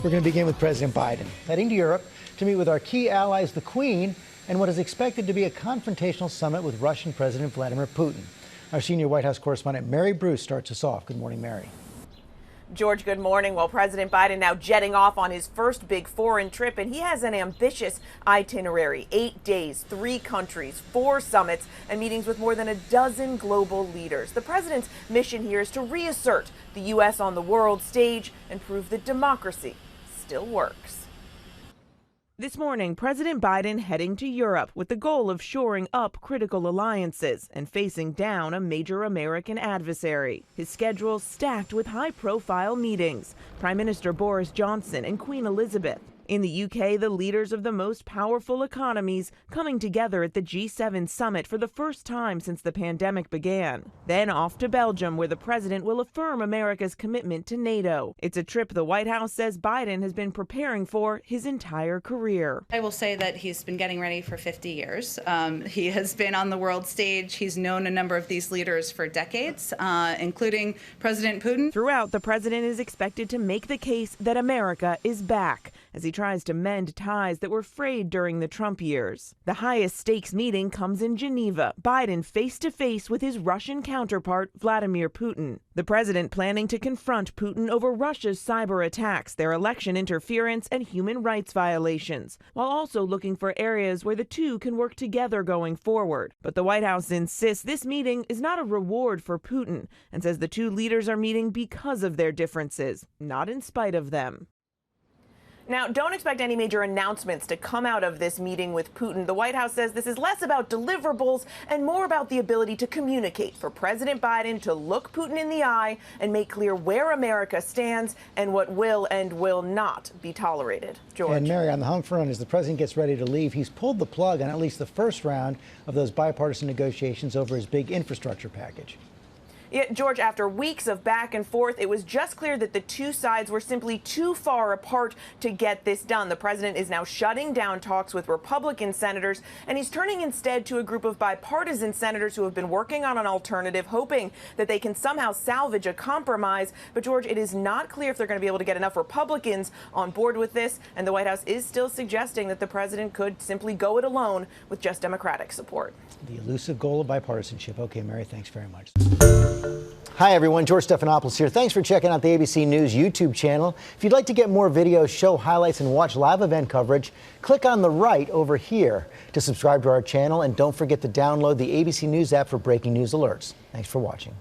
We're going to begin with President Biden, heading to Europe to meet with our key allies, the Queen, and what is expected to be a confrontational summit with Russian President Vladimir Putin. Our senior White House correspondent Mary Bruce starts us off. Good morning, Mary. George, good morning. Well, President Biden now jetting off on his first big foreign trip, and he has an ambitious itinerary. 8 days, 3 countries, 4 summits, and meetings with more than a dozen global leaders. The president's mission here is to reassert the U.S. on the world stage and prove that democracy still works. This morning, President Biden heading to Europe with the goal of shoring up critical alliances and facing down a major American adversary. His schedule stacked with high-profile meetings. Prime Minister Boris Johnson and Queen Elizabeth. In the UK, the leaders of the most powerful economies coming together at the G7 summit for the first time since the pandemic began. Then off to Belgium, where the president will affirm America's commitment to NATO. It's a trip the White House says Biden has been preparing for his entire career. I will say that he's been getting ready for 50 years. He has been on the world stage. He's known a number of these leaders for decades, including President Putin. Throughout, the president is expected to make the case that America is back as he tries to mend ties that were frayed during the Trump years. The highest stakes meeting comes in Geneva, Biden face-to-face with his Russian counterpart, Vladimir Putin. The president planning to confront Putin over Russia's cyber attacks, their election interference, and human rights violations, while also looking for areas where the two can work together going forward. But the White House insists this meeting is not a reward for Putin and says the two leaders are meeting because of their differences, not in spite of them. Now, don't expect any major announcements to come out of this meeting with Putin. The White House says this is less about deliverables and more about the ability to communicate for President Biden to look Putin in the eye and make clear where America stands and what will and will not be tolerated. George. And Mary, on the home front, as the president gets ready to leave, he's pulled the plug on at least the first round of those bipartisan negotiations over his big infrastructure package. Yet, George, after weeks of back and forth, it was just clear that the two sides were simply too far apart to get this done. The president is now shutting down talks with Republican senators, and he's turning instead to a group of bipartisan senators who have been working on an alternative, hoping that they can somehow salvage a compromise. But, George, it is not clear if they're going to be able to get enough Republicans on board with this, and the White House is still suggesting that the president could simply go it alone with just Democratic support. The elusive goal of bipartisanship. Okay, Mary, thanks very much. Hi, everyone. George Stephanopoulos here. Thanks for checking out the ABC News YouTube channel. If you'd like to get more videos, show highlights, and watch live event coverage, click on the right over here to subscribe to our channel. And don't forget to download the ABC News app for breaking news alerts. Thanks for watching.